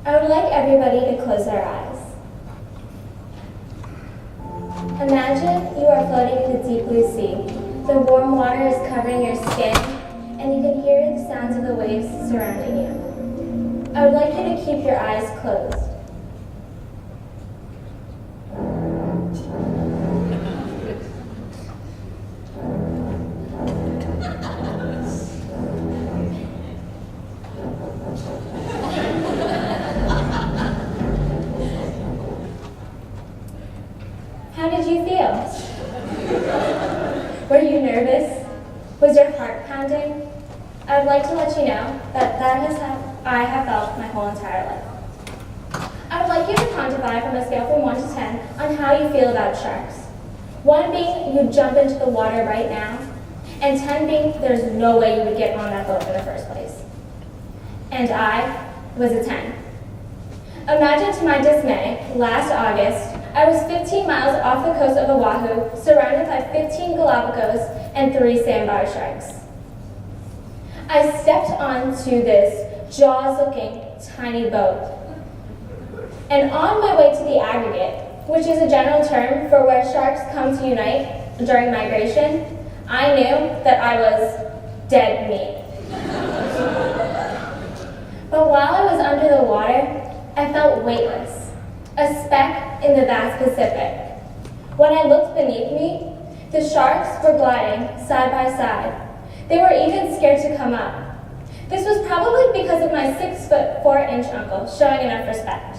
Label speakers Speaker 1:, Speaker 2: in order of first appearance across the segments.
Speaker 1: I would like everybody to close their eyes. Imagine you are floating in the deep blue sea. The warm water is covering your skin, and you can hear the sounds of the waves surrounding you. I would like you to keep your eyes closed. How did you feel? Were you nervous? Was your heart pounding? I would like to let you know that that is how I have felt my whole entire life. I would like you to quantify from a scale from 1 to 10 on how you feel about sharks. 1 being you jump into the water right now, and 10 being there's no way you would get on that boat in the first place. And I was a 10. Imagine to my dismay, last August, I was 15 miles off the coast of Oahu, surrounded by 15 Galapagos and 3 sandbar sharks. I stepped onto this jaws-looking tiny boat. And on my way to the aggregate, which is a general term for where sharks come to unite during migration, I knew that I was dead meat. But while I was under the water, I felt weightless, a speck in the vast Pacific. When I looked beneath me, the sharks were gliding side by side. They were even scared to come up. This was probably because of my 6'4" uncle showing enough respect.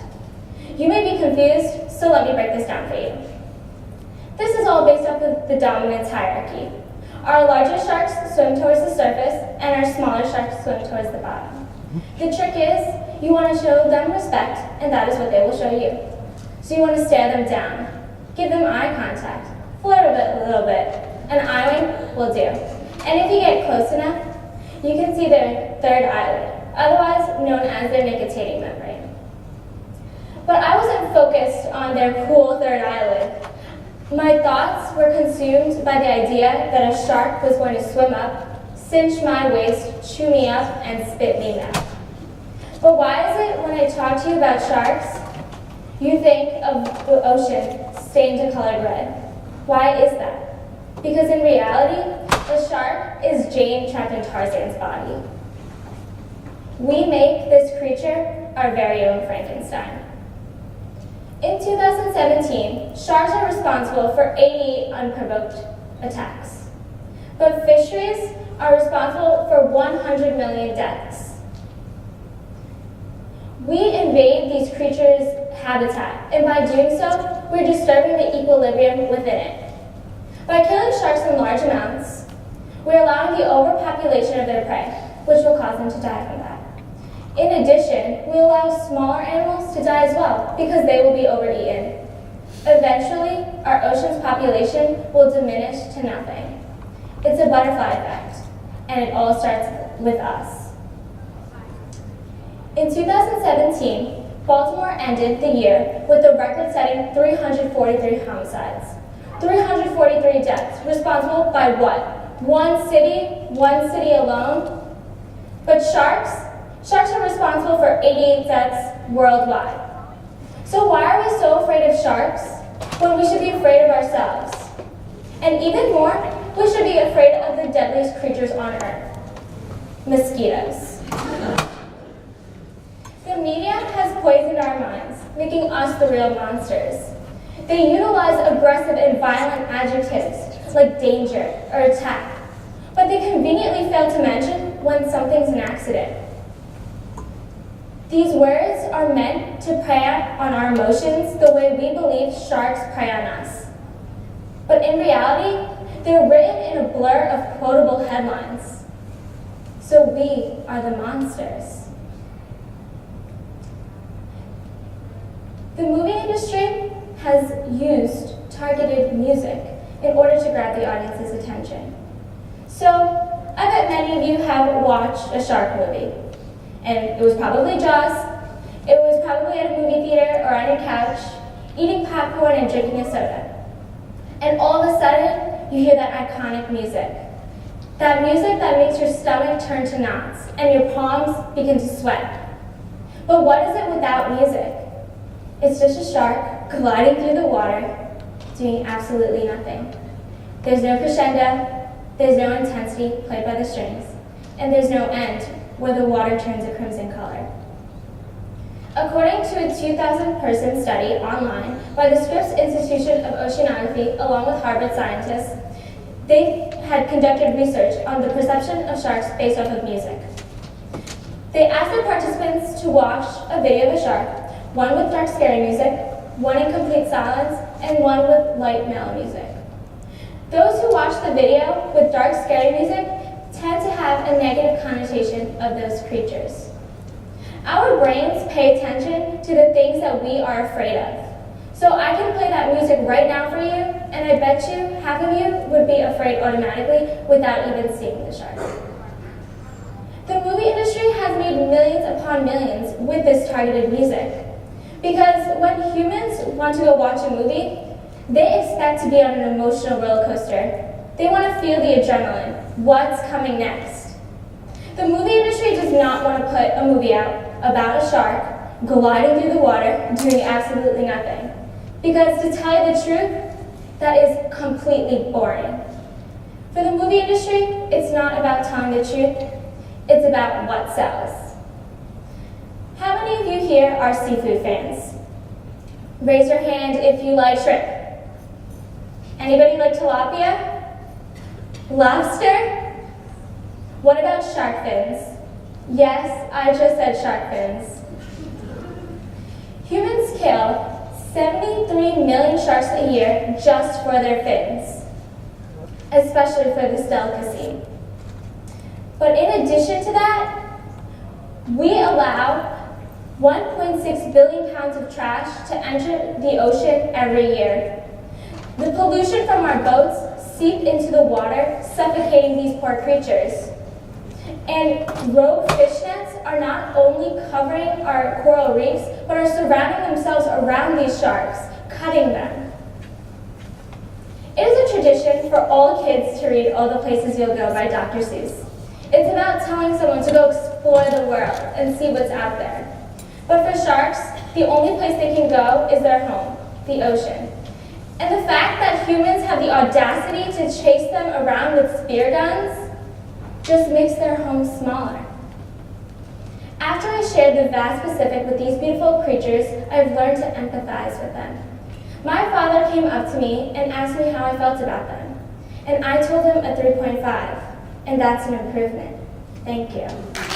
Speaker 1: You may be confused, so let me break this down for you. This is all based off of the dominance hierarchy. Our larger sharks swim towards the surface, and our smaller sharks swim towards the bottom. The trick is, you want to show them respect, and that is what they will show you. So you want to stare them down, give them eye contact, flirt a little bit, an eye wink will do. And if you get close enough, you can see their third eyelid, otherwise known as their nictitating membrane. But I wasn't focused on their cool third eyelid. My thoughts were consumed by the idea that a shark was going to swim up, cinch my waist, chew me up, and spit me out. But why is it when I talk to you about sharks, you think of the ocean stained to colored red? Why is that? Because in reality, a shark is Jane trapped in Tarzan's body. We make this creature our very own Frankenstein. In 2017, sharks are responsible for 88 unprovoked attacks. But fisheries are responsible for 100 million deaths. We invade these creatures' habitat, and by doing so, we're disturbing the equilibrium within it. By killing sharks in large amounts, we're allowing the overpopulation of their prey, which will cause them to die from that. In addition, we allow smaller animals to die as well, because they will be overeaten. Eventually, our ocean's population will diminish to nothing. It's a butterfly effect, and it all starts with us. In 2017, Baltimore ended the year with a record-setting 343 homicides. 343 deaths, responsible by what? One city alone? But sharks are responsible for 88 deaths worldwide. So why are we so afraid of sharks when we should be afraid of ourselves? And even more, we should be afraid of the deadliest creatures on earth, mosquitoes. The media has poisoned our minds, making us the real monsters. They utilize aggressive and violent adjectives like danger or attack, but they conveniently fail to mention when something's an accident. These words are meant to prey on our emotions the way we believe sharks prey on us. But in reality, they're written in a blur of quotable headlines. So we are the monsters. The movie industry has used targeted music in order to grab the audience's attention. So, I bet many of you have watched a shark movie. And it was probably Jaws, it was probably at a movie theater or on your couch, eating popcorn and drinking a soda. And all of a sudden, you hear that iconic music. That music that makes your stomach turn to knots and your palms begin to sweat. But what is it without music? It's just a shark gliding through the water, doing absolutely nothing. There's no crescendo, there's no intensity played by the strings, and there's no end where the water turns a crimson color. According to a 2,000-person study online by the Scripps Institution of Oceanography along with Harvard scientists, they had conducted research on the perception of sharks based off of music. They asked the participants to watch a video of a shark, one with dark scary music, one in complete silence, and one with light mellow music. Those who watched the video with dark scary music tend to have a negative connotation of those creatures. Our brains pay attention to the things that we are afraid of. So I can play that music right now for you, and I bet you half of you would be afraid automatically without even seeing the shark. The movie industry has made millions upon millions with this targeted music. Because when humans want to go watch a movie, they expect to be on an emotional roller coaster. They want to feel the adrenaline. What's coming next? The movie industry does not want to put a movie out about a shark gliding through the water, doing absolutely nothing. Because to tell you the truth, that is completely boring. For the movie industry, it's not about telling the truth, it's about what sells. How many of you here are seafood fans? Raise your hand if you like shrimp. Anybody like tilapia? Lobster? What about shark fins? Yes, I just said shark fins. Humans kill 73 million sharks a year just for their fins, especially for this delicacy. But in addition to that, we allow 1.6 billion pounds of trash to enter the ocean every year. The pollution from our boats seep into the water, suffocating these poor creatures. And rogue fish nets are not only covering our coral reefs, but are surrounding themselves around these sharks, cutting them. It is a tradition for all kids to read All the Places You'll Go by Dr. Seuss. It's about telling someone to go explore the world and see what's out there. But for sharks, the only place they can go is their home, the ocean. And the fact that humans have the audacity to chase them around with spear guns just makes their home smaller. After I shared the vast Pacific with these beautiful creatures, I've learned to empathize with them. My father came up to me and asked me how I felt about them. And I told him a 3.5, and that's an improvement. Thank you.